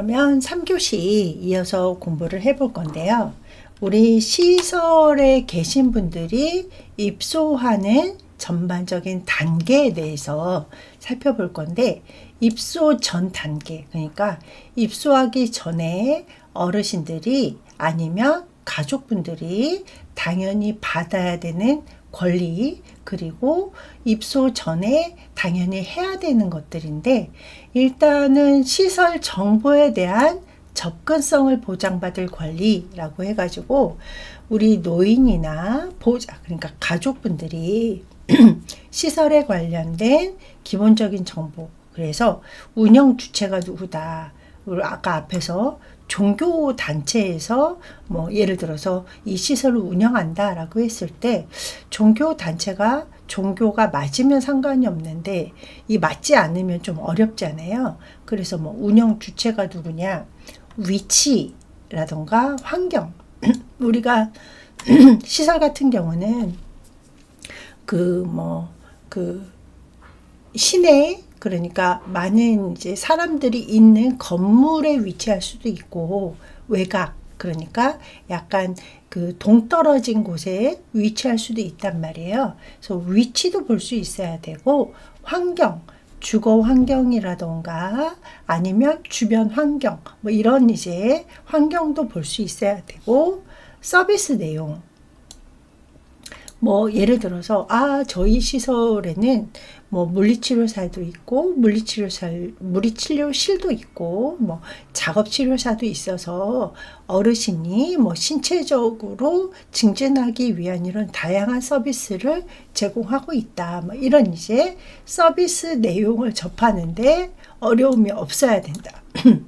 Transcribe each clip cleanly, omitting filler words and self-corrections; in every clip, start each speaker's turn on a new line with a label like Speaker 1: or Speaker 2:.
Speaker 1: 그러면 3교시 이어서 공부를 해볼 건데요. 우리 시설에 계신 분들이 입소하는 전반적인 단계에 대해서 살펴볼 건데, 입소 전 단계, 그러니까 입소하기 전에 어르신들이 아니면 가족분들이 당연히 받아야 되는 권리, 그리고 입소 전에 당연히 해야 되는 것들인데, 일단은 시설 정보에 대한 접근성을 보장받을 권리라고 해가지고 우리 노인이나 보호자, 그러니까 가족분들이 시설에 관련된 기본적인 정보, 그래서 운영 주체가 누구다, 그리고 아까 앞에서 종교 단체에서 뭐 예를 들어서 이 시설을 운영한다 라고 했을 때, 종교 단체가 종교가 맞으면 상관이 없는데 이 맞지 않으면 좀 어렵잖아요. 그래서 뭐 운영 주체가 누구냐, 위치라던가 환경 우리가 시설 같은 경우는 시내, 그러니까 많은 이제 사람들이 있는 건물에 위치할 수도 있고, 외곽, 그러니까 약간 그 동떨어진 곳에 위치할 수도 있단 말이에요. 그래서 위치도 볼 수 있어야 되고, 환경, 주거 환경이라던가 아니면 주변 환경, 뭐 이런 이제 환경도 볼 수 있어야 되고, 서비스 내용, 뭐 예를 들어서 저희 시설에는 뭐 물리치료사도 있고 물리치료실도 있고 뭐 작업치료사도 있어서 어르신이 뭐 신체적으로 증진하기 위한 이런 다양한 서비스를 제공하고 있다, 뭐 이런 이제 서비스 내용을 접하는데 어려움이 없어야 된다.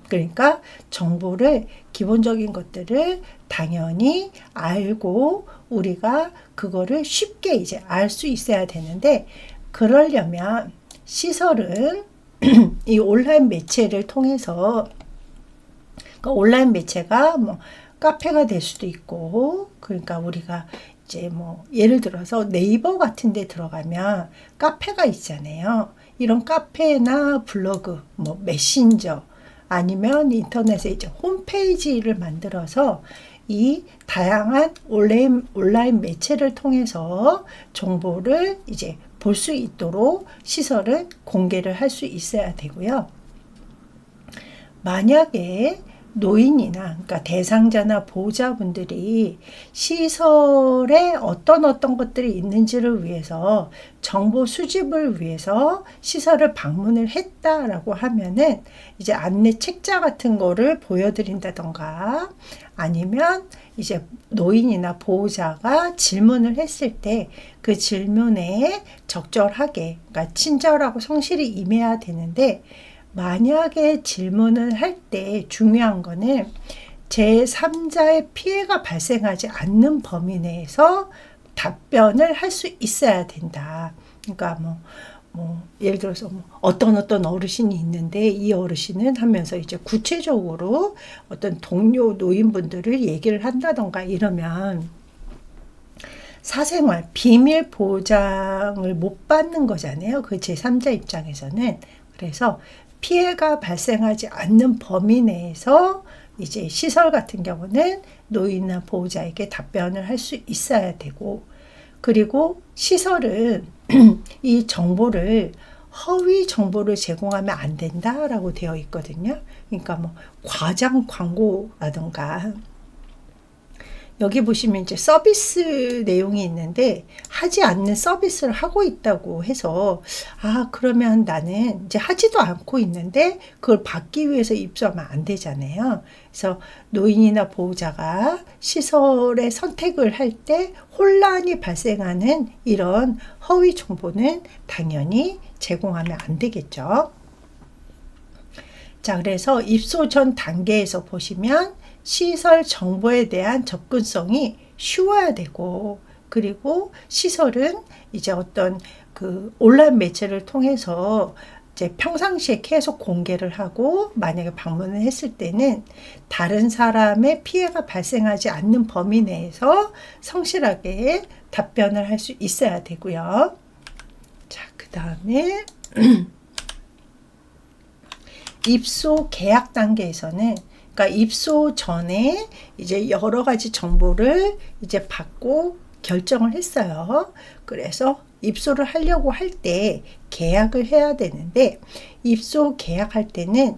Speaker 1: 그러니까 정보를, 기본적인 것들을 당연히 알고 우리가 그거를 쉽게 이제 알 수 있어야 되는데, 그러려면 시설은 이 온라인 매체를 통해서, 그러니까 온라인 매체가 뭐 카페가 될 수도 있고, 그러니까 우리가 이제 뭐 예를 들어서 네이버 같은 데 들어가면 카페가 있잖아요. 이런 카페나 블로그, 뭐 메신저, 아니면 인터넷에 이제 홈페이지를 만들어서 이 다양한 온라인 매체를 통해서 정보를 이제 볼 수 있도록 시설은 공개를 할 수 있어야 되고요. 만약에 노인이나, 그러니까 대상자나 보호자분들이 시설에 어떤 것들이 있는지를 위해서, 정보 수집을 위해서 시설을 방문을 했다라고 하면은 이제 안내 책자 같은 거를 보여드린다던가, 아니면 이제 노인이나 보호자가 질문을 했을 때 그 질문에 적절하게, 그러니까 친절하고 성실히 임해야 되는데, 만약에 질문을 할 때 중요한 거는 제3자의 피해가 발생하지 않는 범위 내에서 답변을 할 수 있어야 된다. 그러니까 예를 들어서 어떤 어르신이 있는데 이 어르신은 하면서 이제 구체적으로 어떤 동료 노인분들을 얘기를 한다던가 이러면 사생활 비밀 보장을 못 받는 거잖아요. 그 제3자 입장에서는. 그래서 피해가 발생하지 않는 범위 내에서 이제 시설 같은 경우는 노인이나 보호자에게 답변을 할 수 있어야 되고, 그리고 시설은 이 정보를, 허위 정보를 제공하면 안 된다라고 되어 있거든요. 그러니까 뭐 과장 광고라든가, 여기 보시면 이제 서비스 내용이 있는데 하지 않는 서비스를 하고 있다고 해서 그러면 나는 이제 하지도 않고 있는데 그걸 받기 위해서 입소하면 안 되잖아요. 그래서 노인이나 보호자가 시설의 선택을 할 때 혼란이 발생하는 이런 허위 정보는 당연히 제공하면 안 되겠죠. 자, 그래서 입소 전 단계에서 보시면 시설 정보에 대한 접근성이 쉬워야 되고, 그리고 시설은 이제 어떤 그 온라인 매체를 통해서 이제 평상시에 계속 공개를 하고, 만약에 방문을 했을 때는 다른 사람의 피해가 발생하지 않는 범위 내에서 성실하게 답변을 할 수 있어야 되고요. 자, 그 다음에 입소 계약 단계에서는, 그러니까 입소 전에 이제 여러 가지 정보를 이제 받고 결정을 했어요. 그래서 입소를 하려고 할 때 계약을 해야 되는데, 입소 계약할 때는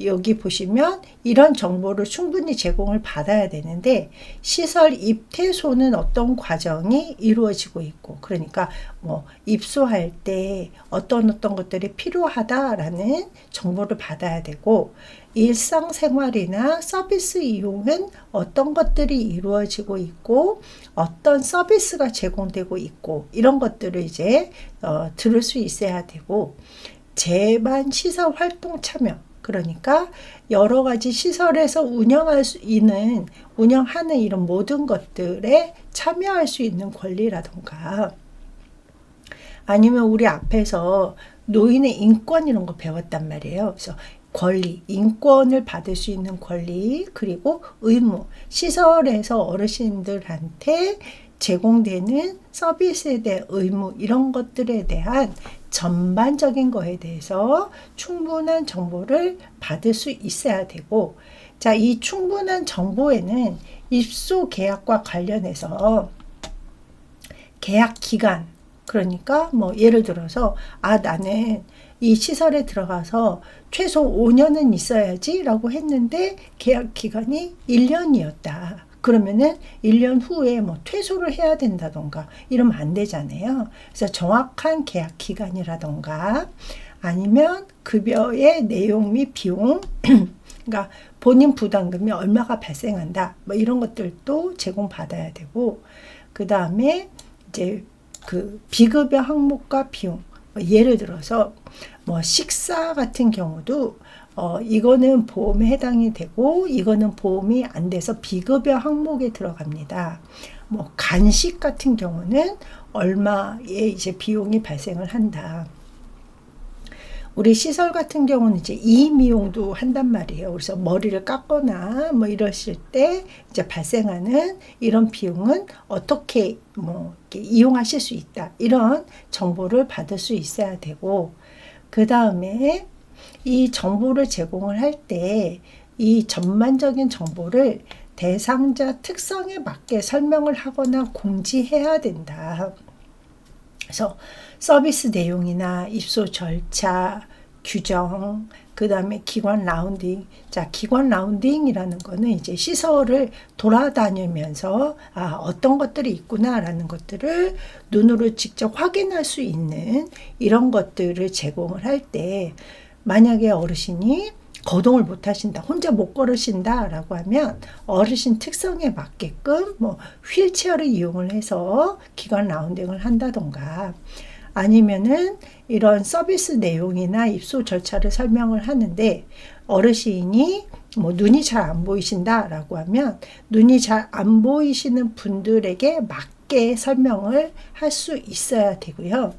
Speaker 1: 여기 보시면 이런 정보를 충분히 제공을 받아야 되는데, 시설 입퇴소는 어떤 과정이 이루어지고 있고, 그러니까 뭐 입소할 때 어떤 것들이 필요하다라는 정보를 받아야 되고, 일상생활이나 서비스 이용은 어떤 것들이 이루어지고 있고 어떤 서비스가 제공되고 있고, 이런 것들을 이제 들을 수 있어야 되고, 제반 시설 활동 참여, 그러니까 여러 가지 시설에서 운영하는 이런 모든 것들에 참여할 수 있는 권리라던가, 아니면 우리 앞에서 노인의 인권 이런 거 배웠단 말이에요. 그래서 권리, 인권을 받을 수 있는 권리, 그리고 의무, 시설에서 어르신들한테 제공되는 서비스에 대한 의무, 이런 것들에 대한 전반적인 거에 대해서 충분한 정보를 받을 수 있어야 되고, 자, 이 충분한 정보에는 입소 계약과 관련해서 계약 기간, 그러니까 뭐 예를 들어서 나는 이 시설에 들어가서 최소 5년은 있어야지 라고 했는데 계약 기간이 1년이었다. 그러면은 1년 후에 뭐 퇴소를 해야 된다던가 이러면 안 되잖아요. 그래서 정확한 계약 기간이라던가, 아니면 급여의 내용 및 비용, 그러니까 본인 부담금이 얼마가 발생한다, 뭐 이런 것들도 제공받아야 되고, 그 다음에 이제 그 비급여 항목과 비용, 예를 들어서 뭐 식사 같은 경우도 이거는 보험에 해당이 되고 이거는 보험이 안 돼서 비급여 항목에 들어갑니다. 뭐 간식 같은 경우는 얼마의 이제 비용이 발생을 한다. 우리 시설 같은 경우는 이제 이미용도 한단 말이에요. 그래서 머리를 깎거나 뭐 이러실 때 이제 발생하는 이런 비용은 어떻게 뭐 이렇게 이용하실 수 있다, 이런 정보를 받을 수 있어야 되고, 그 다음에 이 정보를 제공을 할 때 이 전반적인 정보를 대상자 특성에 맞게 설명을 하거나 공지해야 된다. 그래서 서비스 내용이나 입소 절차, 규정, 그 다음에 기관 라운딩. 자, 기관 라운딩이라는 거는 이제 시설을 돌아다니면서 어떤 것들이 있구나라는 것들을 눈으로 직접 확인할 수 있는 이런 것들을 제공을 할 때, 만약에 어르신이 거동을 못 하신다, 혼자 못 걸으신다 라고 하면 어르신 특성에 맞게끔 뭐 휠체어를 이용을 해서 기관 라운딩을 한다던가, 아니면은 이런 서비스 내용이나 입소 절차를 설명을 하는데 어르신이 뭐 눈이 잘 안 보이신다 라고 하면 눈이 잘 안 보이시는 분들에게 맞게 설명을 할 수 있어야 되고요.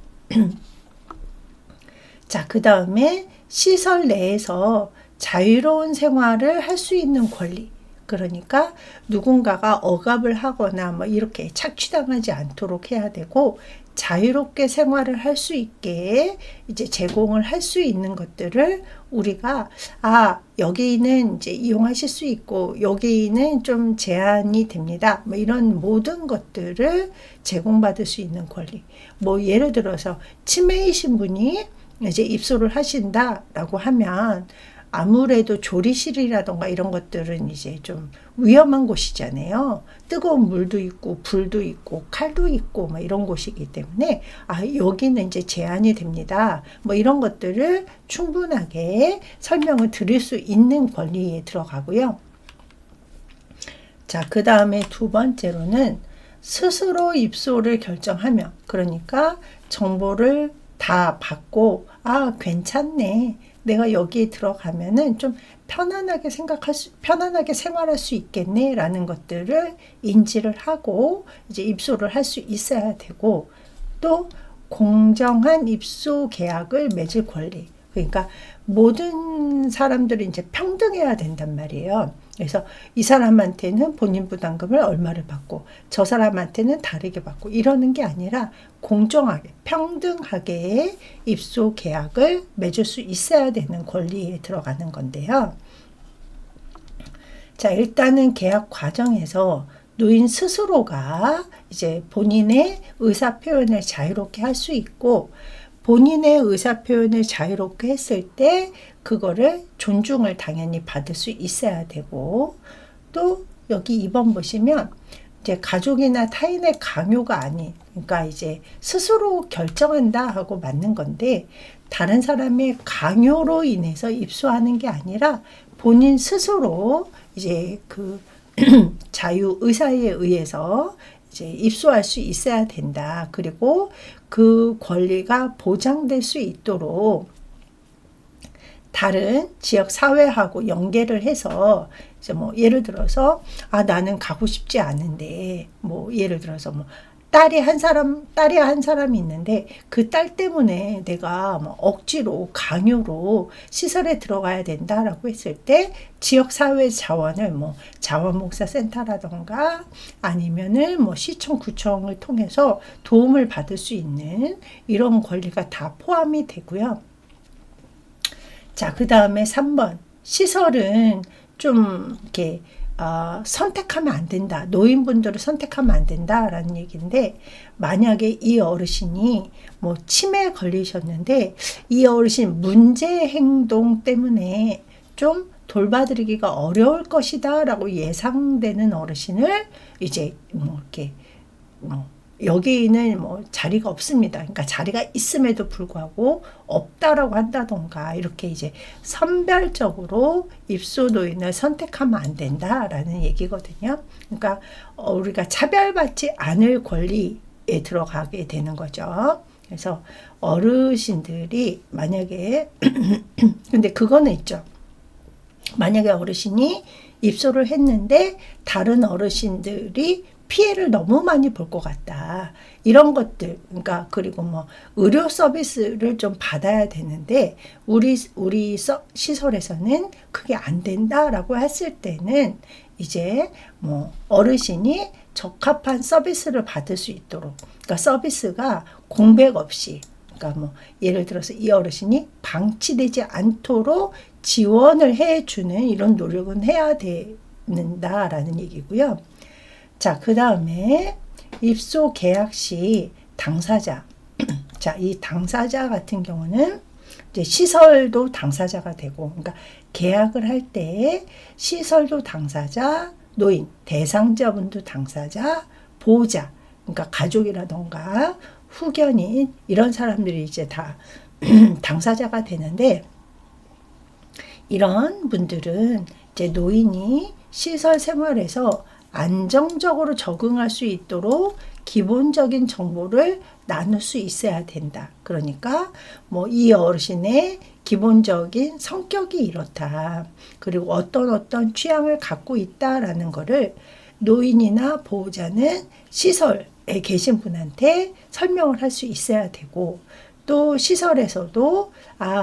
Speaker 1: 자, 그 다음에 시설 내에서 자유로운 생활을 할 수 있는 권리, 그러니까 누군가가 억압을 하거나 뭐 이렇게 착취당하지 않도록 해야 되고, 자유롭게 생활을 할 수 있게 이제 제공을 할 수 있는 것들을 우리가 여기는 이제 이용하실 수 있고 여기는 좀 제한이 됩니다, 뭐 이런 모든 것들을 제공받을 수 있는 권리. 뭐 예를 들어서 치매이신 분이 이제 입소를 하신다라고 하면 아무래도 조리실이라던가 이런 것들은 이제 좀 위험한 곳이잖아요. 뜨거운 물도 있고 불도 있고 칼도 있고 뭐 이런 곳이기 때문에 여기는 이제 제한이 됩니다, 뭐 이런 것들을 충분하게 설명을 드릴 수 있는 권리에 들어가고요. 자, 그 다음에 두 번째로는 스스로 입소를 결정하며, 그러니까 정보를 다 받고 괜찮네, 내가 여기에 들어가면은 좀 편안하게 편안하게 생활할 수 있겠네 라는 것들을 인지를 하고 이제 입소를 할 수 있어야 되고, 또 공정한 입소 계약을 맺을 권리, 그러니까 모든 사람들이 이제 평등해야 된단 말이에요. 그래서 이 사람한테는 본인 부담금을 얼마를 받고 저 사람한테는 다르게 받고 이러는 게 아니라 공정하게 평등하게 입소 계약을 맺을 수 있어야 되는 권리에 들어가는 건데요. 자, 일단은 계약 과정에서 노인 스스로가 이제 본인의 의사 표현을 자유롭게 할 수 있고 본인의 의사 표현을 자유롭게 했을 때 그거를 존중을 당연히 받을 수 있어야 되고 또 여기 2번 보시면 이제 가족이나 타인의 강요가 아닌 그러니까 이제 스스로 결정한다 하고 맞는 건데 다른 사람의 강요로 인해서 입소하는 게 아니라 본인 스스로 이제 그 자유 의사에 의해서 이제 입소할 수 있어야 된다. 그리고 그 권리가 보장될 수 있도록 다른 지역 사회하고 연계를 해서 이제 뭐 예를 들어서 나는 가고 싶지 않은데 뭐 예를 들어서 뭐 딸이 한 사람이 있는데 그 딸 때문에 내가 뭐 억지로 강요로 시설에 들어가야 된다라고 했을 때 지역사회 자원을 뭐 자원봉사센터라던가 아니면은 뭐 시청 구청을 통해서 도움을 받을 수 있는 이런 권리가 다 포함이 되고요. 자, 그 다음에 3번 시설은 좀 이렇게 선택하면 안 된다. 노인분들을 선택하면 안 된다라는 얘기인데 만약에 이 어르신이 뭐 치매에 걸리셨는데 이 어르신 문제 행동 때문에 좀 돌봐드리기가 어려울 것이다 라고 예상되는 어르신을 이제 뭐 이렇게 여기는 뭐 자리가 없습니다. 그러니까 자리가 있음에도 불구하고 없다라고 한다던가 이렇게 이제 선별적으로 입소 노인을 선택하면 안 된다라는 얘기거든요. 그러니까 우리가 차별받지 않을 권리에 들어가게 되는 거죠. 그래서 어르신들이 만약에 근데 그거는 있죠. 만약에 어르신이 입소를 했는데 다른 어르신들이 피해를 너무 많이 볼 것 같다. 이런 것들, 그러니까 그리고 뭐 의료 서비스를 좀 받아야 되는데 우리 시설에서는 그게 안 된다라고 했을 때는 이제 뭐 어르신이 적합한 서비스를 받을 수 있도록, 그러니까 서비스가 공백 없이, 그러니까 뭐 예를 들어서 이 어르신이 방치되지 않도록 지원을 해주는 이런 노력은 해야 된다라는 얘기고요. 자, 그 다음에 입소 계약 시 당사자. 자, 이 당사자 같은 경우는 이제 시설도 당사자가 되고, 그러니까 계약을 할 때 시설도 당사자, 노인, 대상자분도 당사자, 보호자, 그러니까 가족이라던가 후견인 이런 사람들이 이제 다 당사자가 되는데 이런 분들은 이제 노인이 시설 생활에서 안정적으로 적응할 수 있도록 기본적인 정보를 나눌 수 있어야 된다. 그러니까 뭐 이 어르신의 기본적인 성격이 이렇다. 그리고 어떤 취향을 갖고 있다라는 거를 노인이나 보호자는 시설에 계신 분한테 설명을 할 수 있어야 되고 또 시설에서도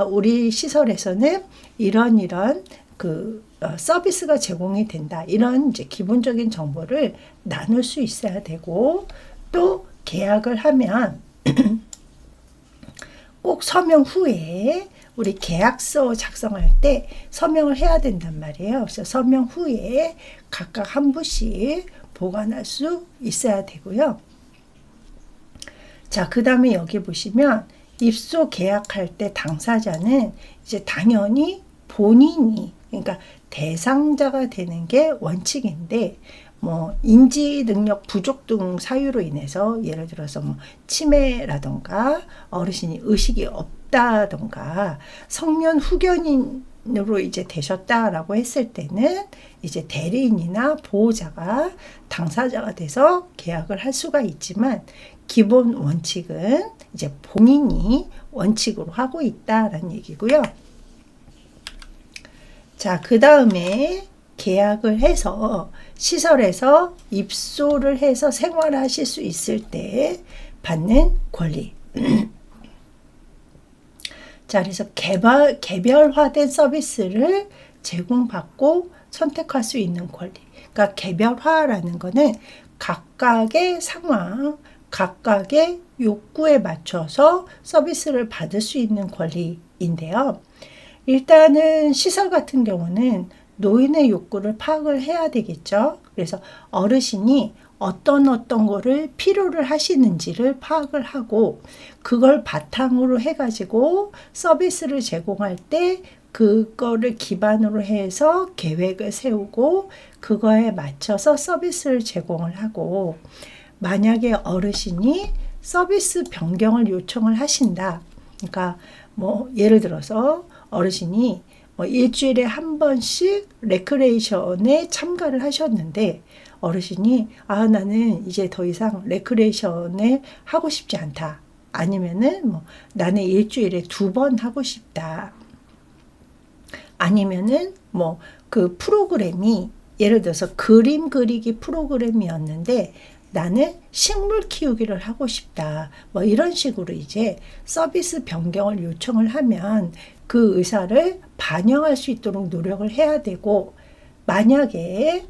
Speaker 1: 우리 시설에서는 이런 서비스가 제공이 된다. 이런 이제 기본적인 정보를 나눌 수 있어야 되고 또 계약을 하면 꼭 서명 후에 우리 계약서 작성할 때 서명을 해야 된단 말이에요. 그래서 서명 후에 각각 한 부씩 보관할 수 있어야 되고요. 자, 그 다음에 여기 보시면 입소 계약할 때 당사자는 이제 당연히 본인이 그러니까 대상자가 되는 게 원칙인데 뭐 인지 능력 부족 등 사유로 인해서 예를 들어서 뭐 치매라던가 어르신이 의식이 없다던가 성년 후견인으로 이제 되셨다라고 했을 때는 이제 대리인이나 보호자가 당사자가 돼서 계약을 할 수가 있지만 기본 원칙은 이제 본인이 원칙으로 하고 있다라는 얘기고요. 자, 그 다음에 계약을 해서 시설에서 입소를 해서 생활하실 수 있을 때 받는 권리. 자, 그래서 개별화된 서비스를 제공받고 선택할 수 있는 권리. 그러니까 개별화라는 거는 각각의 상황, 각각의 욕구에 맞춰서 서비스를 받을 수 있는 권리인데요. 일단은 시설 같은 경우는 노인의 욕구를 파악을 해야 되겠죠. 그래서 어르신이 어떤 거를 필요를 하시는지를 파악을 하고 그걸 바탕으로 해가지고 서비스를 제공할 때 그거를 기반으로 해서 계획을 세우고 그거에 맞춰서 서비스를 제공을 하고 만약에 어르신이 서비스 변경을 요청을 하신다. 그러니까 뭐 예를 들어서 어르신이 일주일에 한 번씩 레크레이션에 참가를 하셨는데 어르신이 나는 이제 더 이상 레크레이션을 하고 싶지 않다. 아니면은 나는 일주일에 2번 하고 싶다. 아니면은 그 프로그램이 예를 들어서 그림 그리기 프로그램이었는데 나는 식물 키우기를 하고 싶다. 이런 식으로 이제 서비스 변경을 요청을 하면 그 의사를 반영할 수 있도록 노력을 해야 되고 만약에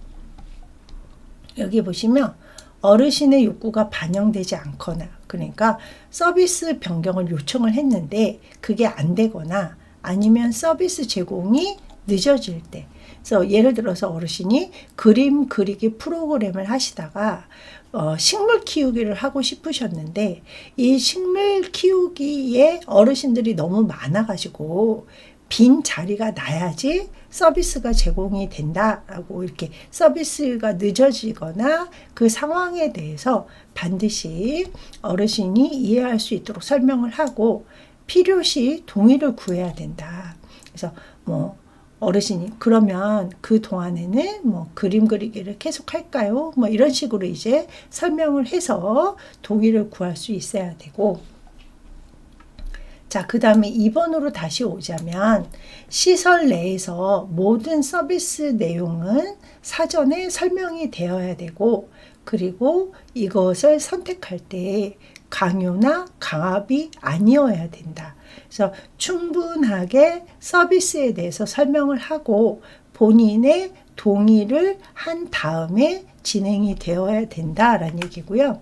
Speaker 1: 여기 보시면 어르신의 욕구가 반영되지 않거나 그러니까 서비스 변경을 요청을 했는데 그게 안 되거나 아니면 서비스 제공이 늦어질 때 그래서 예를 들어서 어르신이 그림 그리기 프로그램을 하시다가 식물 키우기를 하고 싶으셨는데 이 식물 키우기에 어르신들이 너무 많아가지고 빈 자리가 나야지 서비스가 제공이 된다라고 이렇게 서비스가 늦어지거나 그 상황에 대해서 반드시 어르신이 이해할 수 있도록 설명을 하고 필요시 동의를 구해야 된다. 그래서 어르신이 그러면 그 동안에는 그림 그리기를 계속 할까요? 이런 식으로 이제 설명을 해서 동의를 구할 수 있어야 되고 자, 그 다음에 2번으로 다시 오자면 시설 내에서 모든 서비스 내용은 사전에 설명이 되어야 되고 그리고 이것을 선택할 때 강요나 강압이 아니어야 된다. 그래서 충분하게 서비스에 대해서 설명을 하고 본인의 동의를 한 다음에 진행이 되어야 된다라는 얘기고요.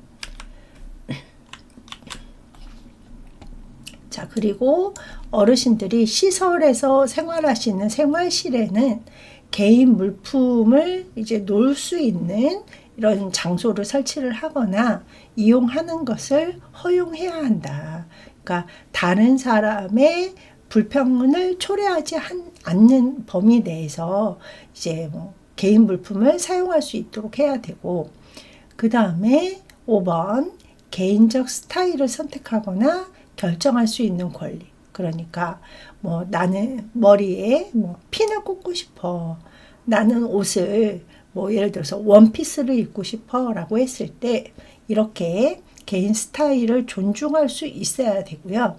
Speaker 1: 자, 그리고 어르신들이 시설에서 생활하시는 생활실에는 개인 물품을 이제 놓을 수 있는 이런 장소를 설치를 하거나 이용하는 것을 허용해야 한다. 그러니까 다른 사람의 불평을 초래하지 않는 범위 내에서 이제 개인 물품을 사용할 수 있도록 해야 되고 그 다음에 5번 개인적 스타일을 선택하거나 결정할 수 있는 권리. 그러니까 나는 머리에 핀을 꽂고 싶어. 나는 옷을 예를 들어서 원피스를 입고 싶어 라고 했을 때 이렇게 개인 스타일을 존중할 수 있어야 되고요.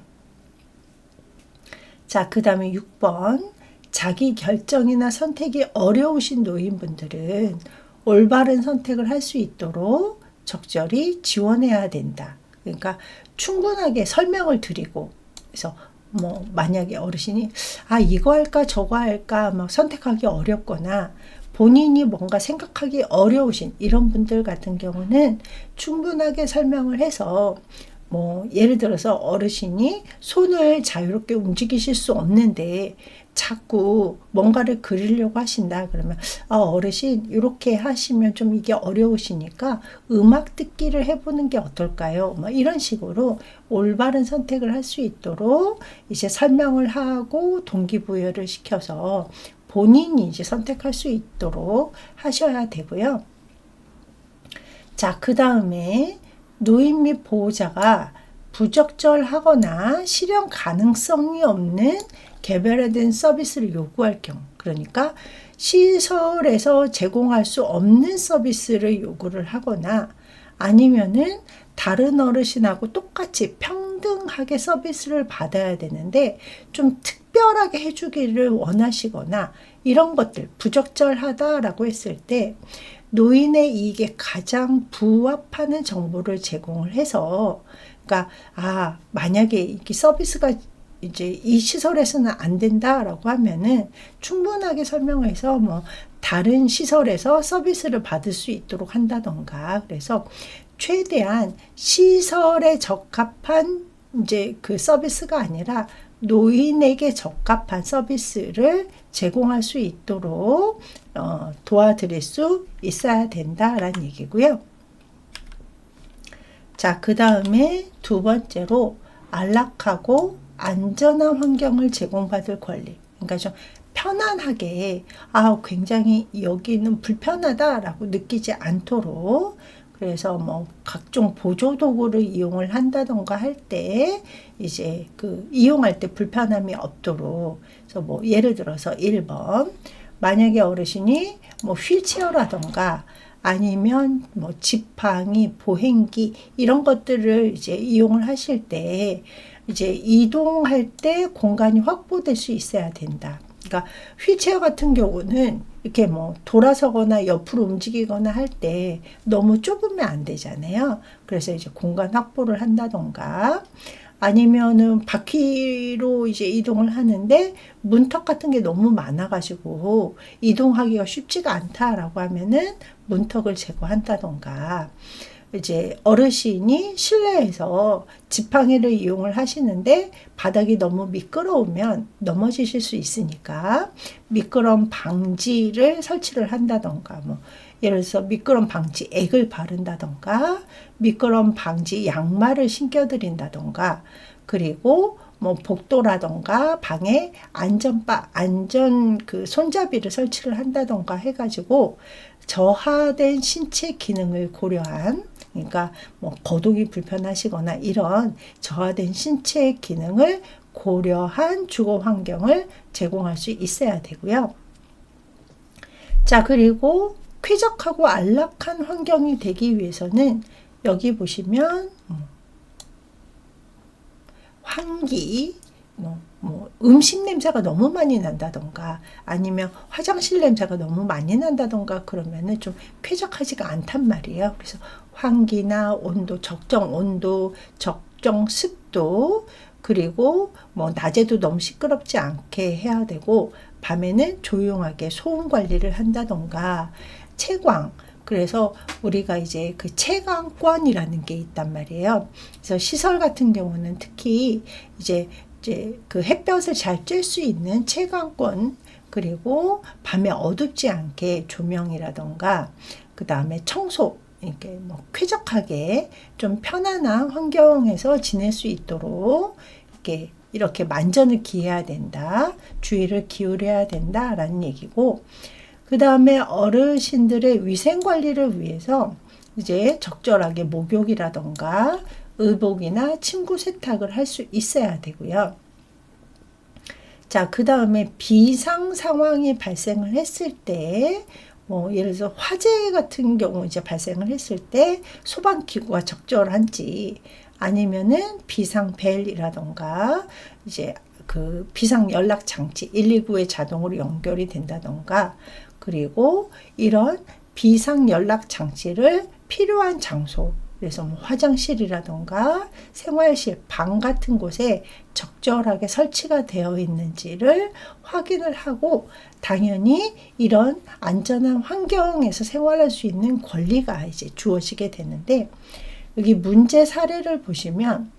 Speaker 1: 자, 그 다음에 6번 자기 결정이나 선택이 어려우신 노인분들은 올바른 선택을 할 수 있도록 적절히 지원해야 된다. 그러니까 충분하게 설명을 드리고 그래서 만약에 어르신이 이거 할까 저거 할까 선택하기 어렵거나 본인이 뭔가 생각하기 어려우신 이런 분들 같은 경우는 충분하게 설명을 해서 예를 들어서 어르신이 손을 자유롭게 움직이실 수 없는데 자꾸 뭔가를 그리려고 하신다 그러면 어르신 이렇게 하시면 좀 이게 어려우시니까 음악 듣기를 해보는 게 어떨까요? 이런 식으로 올바른 선택을 할 수 있도록 이제 설명을 하고 동기부여를 시켜서 본인이 이제 선택할 수 있도록 하셔야 되고요. 자, 그 다음에 노인 및 보호자가 부적절하거나 실현 가능성이 없는 개별화된 서비스를 요구할 경우 그러니까 시설에서 제공할 수 없는 서비스를 요구를 하거나 아니면은 다른 어르신하고 똑같이 평등하게 서비스를 받아야 되는데 좀 특별하게 해주기를 원하시거나 이런 것들 부적절하다라고 했을 때 노인의 이익에 가장 부합하는 정보를 제공을 해서 그러니까 만약에 이게 서비스가 이제 이 시설에서는 안 된다라고 하면은 충분하게 설명해서 뭐 다른 시설에서 서비스를 받을 수 있도록 한다던가, 그래서 최대한 시설에 적합한 이제 그 서비스가 아니라 노인에게 적합한 서비스를 제공할 수 있도록 도와드릴 수 있어야 된다라는 얘기고요. 자, 그 다음에 두 번째로 안락하고 안전한 환경을 제공받을 권리. 그러니까 좀 편안하게, 굉장히 여기는 불편하다라고 느끼지 않도록, 그래서 뭐 각종 보조 도구를 이용을 한다던가 할 때 이제 그 이용할 때 불편함이 없도록, 그래서 뭐 예를 들어서 1번, 만약에 어르신이 뭐 휠체어라던가 아니면 뭐 지팡이, 보행기 이런 것들을 이제 이용을 하실 때 이제 이동할 때 공간이 확보될 수 있어야 된다. 그러니까 휠체어 같은 경우는 이렇게 뭐 돌아서거나 옆으로 움직이거나 할 때 너무 좁으면 안 되잖아요. 그래서 이제 공간 확보를 한다던가, 아니면은 바퀴로 이제 이동을 하는데 문턱 같은 게 너무 많아가지고 이동하기가 쉽지가 않다라고 하면은 문턱을 제거한다던가, 이제 어르신이 실내에서 지팡이를 이용을 하시는데 바닥이 너무 미끄러우면 넘어지실 수 있으니까 미끄럼 방지를 설치를 한다던가, 뭐 예를 들어서 미끄럼 방지 액을 바른다던가, 미끄럼 방지 양말을 신겨드린다던가, 그리고 뭐 복도라던가 방에 안전 그 손잡이를 설치를 한다던가 해가지고 저하된 신체 기능을 고려한, 그러니까 뭐 거동이 불편하시거나 이런 저하된 신체 기능을 고려한 주거 환경을 제공할 수 있어야 되고요. 자, 그리고 쾌적하고 안락한 환경이 되기 위해서는 여기 보시면 환기, 음식 냄새가 너무 많이 난다던가 아니면 화장실 냄새가 너무 많이 난다던가 그러면은 좀 쾌적하지가 않단 말이에요. 그래서 환기나 온도, 적정 온도, 적정 습도, 그리고 뭐 낮에도 너무 시끄럽지 않게 해야 되고, 밤에는 조용하게 소음 관리를 한다던가, 채광, 그래서 우리가 이제 그 채광권이라는 게 있단 말이에요. 그래서 시설 같은 경우는 특히 이제 그 햇볕을 잘 쬐 수 있는 채광권, 그리고 밤에 어둡지 않게 조명이라던가, 그 다음에 청소, 이렇게 뭐 쾌적하게 좀 편안한 환경에서 지낼 수 있도록 이렇게 만전을 기해야 된다, 주의를 기울여야 된다라는 얘기고, 그 다음에 어르신들의 위생 관리를 위해서 이제 적절하게 목욕이라던가 의복이나 침구 세탁을 할 수 있어야 되고요. 자, 그 다음에 비상 상황이 발생을 했을 때, 뭐 예를 들어서 화재 같은 경우 이제 발생을 했을 때 소방기구가 적절한지, 아니면은 비상벨이라던가 이제 그 비상 연락 장치 119에 자동으로 연결이 된다던가, 그리고 이런 비상 연락 장치를 필요한 장소, 그래서 뭐 화장실이라던가 생활실, 방 같은 곳에 적절하게 설치가 되어 있는지를 확인을 하고, 당연히 이런 안전한 환경에서 생활할 수 있는 권리가 이제 주어지게 되는데, 여기 문제 사례를 보시면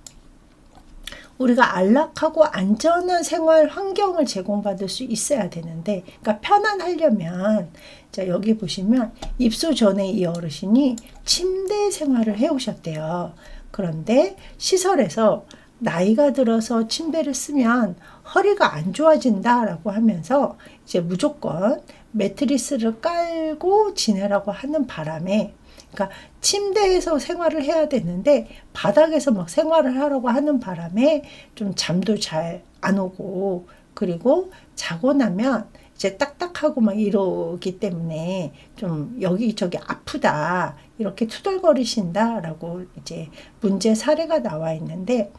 Speaker 1: 우리가 안락하고 안전한 생활 환경을 제공받을 수 있어야 되는데, 그러니까 편안하려면, 자, 여기 보시면 입소 전에 이 어르신이 침대 생활을 해오셨대요. 그런데 시설에서 나이가 들어서 침대를 쓰면 허리가 안 좋아진다라고 하면서 이제 무조건 매트리스를 깔고 지내라고 하는 바람에, 그러니까 침대에서 생활을 해야 되는데 바닥에서 막 생활을 하려고 하는 바람에 좀 잠도 잘 안 오고, 그리고 자고 나면 이제 딱딱하고 막 이러기 때문에 좀 여기저기 아프다, 이렇게 투덜거리신다라고 이제 문제 사례가 나와 있는데,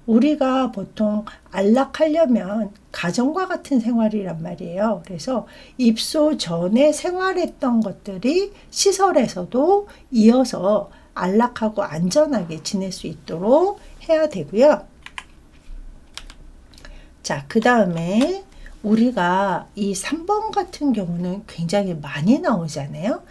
Speaker 1: 우리가 보통 안락하려면 가정과 같은 생활이란 말이에요. 그래서 입소 전에 생활했던 것들이 시설에서도 이어서 안락하고 안전하게 지낼 수 있도록 해야 되고요. 자, 그 다음에 우리가 이 3번 같은 경우는 굉장히 많이 나오잖아요.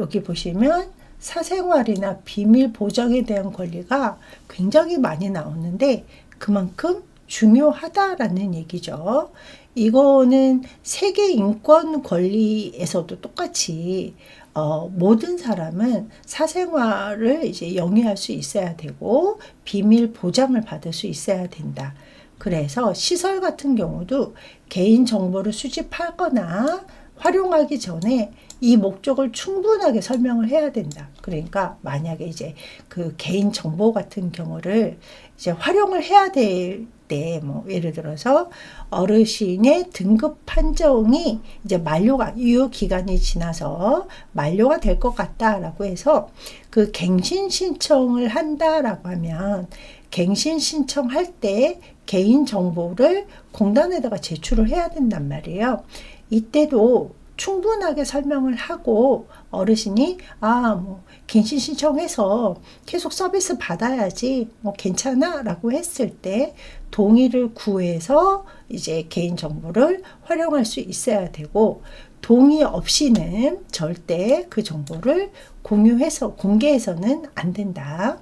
Speaker 1: 여기 보시면 사생활이나 비밀 보장에 대한 권리가 굉장히 많이 나오는데 그만큼 중요하다라는 얘기죠. 이거는 세계 인권 권리에서도 똑같이 모든 사람은 사생활을 이제 영위할 수 있어야 되고 비밀 보장을 받을 수 있어야 된다. 그래서 시설 같은 경우도 개인 정보를 수집하거나 활용하기 전에 이 목적을 충분하게 설명을 해야 된다. 그러니까 만약에 이제 그 개인 정보 같은 경우를 이제 활용을 해야 될 때, 뭐 예를 들어서 어르신의 등급 판정이 이제 만료가 유효 기간이 지나서 만료가 될 것 같다라고 해서 그 갱신 신청을 한다라고 하면 갱신 신청할 때 개인 정보를 공단에다가 제출을 해야 된단 말이에요. 이때도 충분하게 설명을 하고 어르신이 뭐 갱신 신청해서 계속 서비스 받아야지 뭐 괜찮아 라고 했을 때 동의를 구해서 이제 개인 정보를 활용할 수 있어야 되고 동의 없이는 절대 그 정보를 공개해서는 안 된다.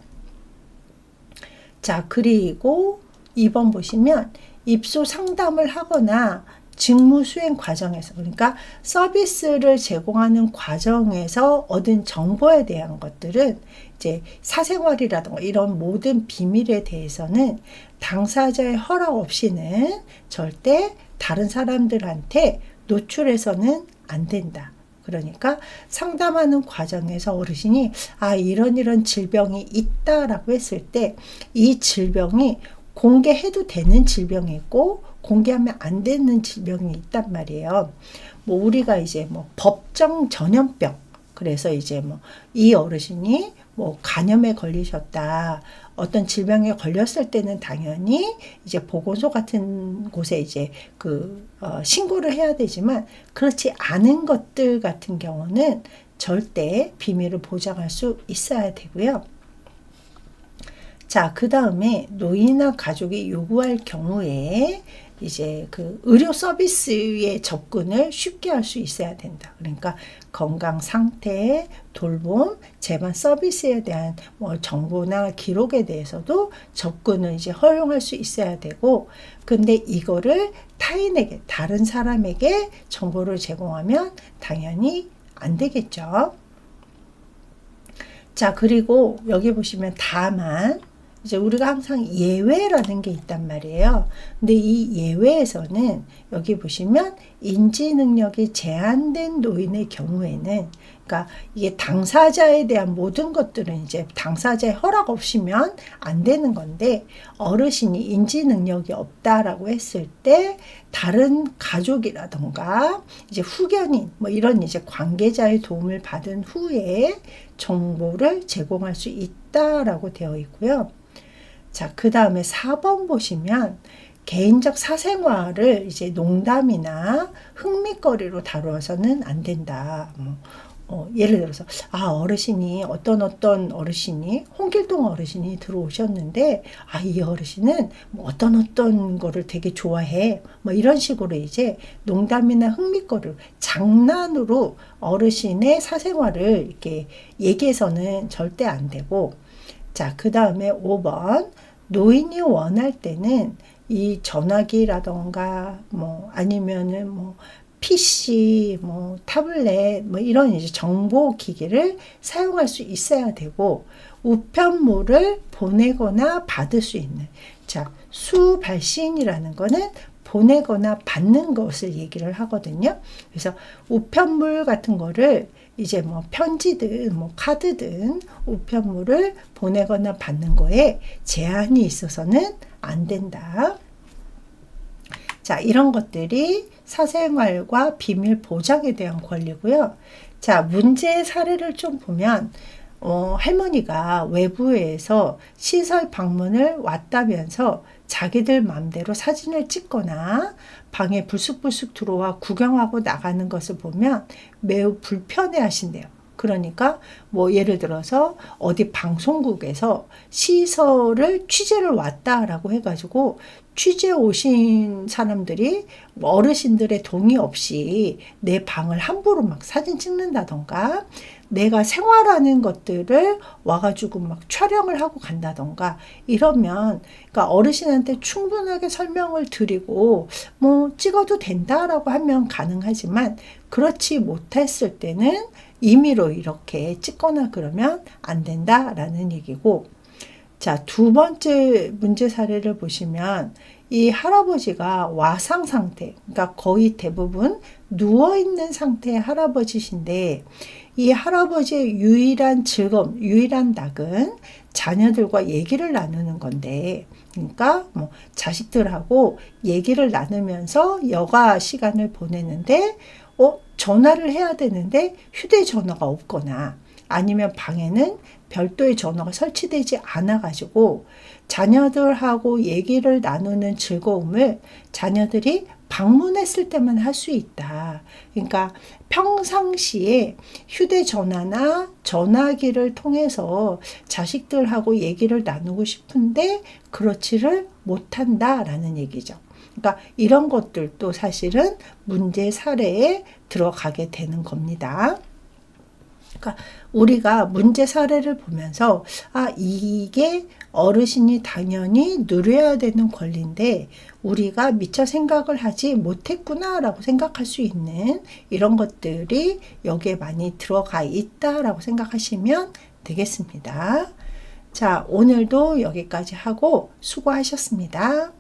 Speaker 1: 자, 그리고 2번 보시면 입소 상담을 하거나 직무 수행 과정에서, 그러니까 서비스를 제공하는 과정에서 얻은 정보에 대한 것들은 이제 사생활이라든가 이런 모든 비밀에 대해서는 당사자의 허락 없이는 절대 다른 사람들한테 노출해서는 안 된다. 그러니까 상담하는 과정에서 어르신이 이런 질병이 있다라고 했을 때 이 질병이 공개해도 되는 질병이 있고 공개하면 안 되는 질병이 있단 말이에요. 뭐 우리가 이제 뭐 법정 전염병, 그래서 이제 뭐 이 어르신이 뭐 간염에 걸리셨다, 어떤 질병에 걸렸을 때는 당연히 이제 보건소 같은 곳에 이제 신고를 해야 되지만 그렇지 않은 것들 같은 경우는 절대 비밀을 보장할 수 있어야 되고요. 자, 그 다음에 노인이나 가족이 요구할 경우에 이제 그 의료 서비스의 접근을 쉽게 할 수 있어야 된다. 그러니까 건강 상태, 돌봄, 재반 서비스에 대한 뭐 정보나 기록에 대해서도 접근을 이제 허용할 수 있어야 되고, 근데 이거를 타인에게, 다른 사람에게 정보를 제공하면 당연히 안 되겠죠. 자, 그리고 여기 보시면 다만 이제 우리가 항상 예외라는 게 있단 말이에요. 근데 이 예외에서는 여기 보시면 인지 능력이 제한된 노인의 경우에는, 그러니까 이게 당사자에 대한 모든 것들은 이제 당사자의 허락 없이면 안 되는 건데, 어르신이 인지 능력이 없다라고 했을 때 다른 가족이라던가 이제 후견인 뭐 이런 이제 관계자의 도움을 받은 후에 정보를 제공할 수 있다라고 되어 있고요. 자, 그 다음에 4번 보시면 개인적 사생활을 이제 농담이나 흥미거리로 다루어서는 안 된다. 예를 들어서 어르신이 어떤 어르신이 홍길동 어르신이 들어오셨는데 이 어르신은 뭐 어떤 거를 되게 좋아해. 뭐 이런 식으로 이제 농담이나 흥미거리로 장난으로 어르신의 사생활을 이렇게 얘기해서는 절대 안 되고, 자, 그 다음에 5번 노인이 원할 때는 이 전화기라던가 뭐 아니면은 뭐 PC, 뭐 타블렛, 뭐 이런 이제 정보 기기를 사용할 수 있어야 되고, 우편물을 보내거나 받을 수 있는, 자, 수발신이라는 거는 보내거나 받는 것을 얘기를 하거든요. 그래서 우편물 같은 거를 이제 뭐 편지든 뭐 카드든 우편물을 보내거나 받는 거에 제한이 있어서는 안 된다. 자, 이런 것들이 사생활과 비밀 보장에 대한 권리고요. 자, 문제의 사례를 좀 보면 할머니가 외부에서 시설 방문을 왔다면서 자기들 맘대로 사진을 찍거나 방에 불쑥불쑥 들어와 구경하고 나가는 것을 보면 매우 불편해 하신대요. 그러니까 뭐 예를 들어서 어디 방송국에서 시설을 취재를 왔다라고 해가지고 취재 오신 사람들이 어르신들의 동의 없이 내 방을 함부로 막 사진 찍는다던가, 내가 생활하는 것들을 와가지고 막 촬영을 하고 간다던가 이러면, 그러니까 어르신한테 충분하게 설명을 드리고 뭐 찍어도 된다라고 하면 가능하지만, 그렇지 못했을 때는 임의로 이렇게 찍거나 그러면 안 된다라는 얘기고, 자, 두 번째 문제 사례를 보시면 이 할아버지가 와상 상태, 그러니까 거의 대부분 누워있는 상태의 할아버지신데, 이 할아버지의 유일한 즐거움, 유일한 낙은 자녀들과 얘기를 나누는 건데, 그러니까 뭐 자식들하고 얘기를 나누면서 여가 시간을 보내는데, 전화를 해야 되는데 휴대전화가 없거나, 아니면 방에는 별도의 전화가 설치되지 않아가지고 자녀들하고 얘기를 나누는 즐거움을 자녀들이 방문했을 때만 할 수 있다. 그러니까 평상시에 휴대전화나 전화기를 통해서 자식들하고 얘기를 나누고 싶은데 그렇지를 못한다라는 얘기죠. 그러니까 이런 것들도 사실은 문제 사례에 들어가게 되는 겁니다. 그러니까 우리가 문제 사례를 보면서 이게 어르신이 당연히 누려야 되는 권리인데 우리가 미처 생각을 하지 못했구나라고 생각할 수 있는 이런 것들이 여기에 많이 들어가 있다라고 생각하시면 되겠습니다. 자, 오늘도 여기까지 하고 수고하셨습니다.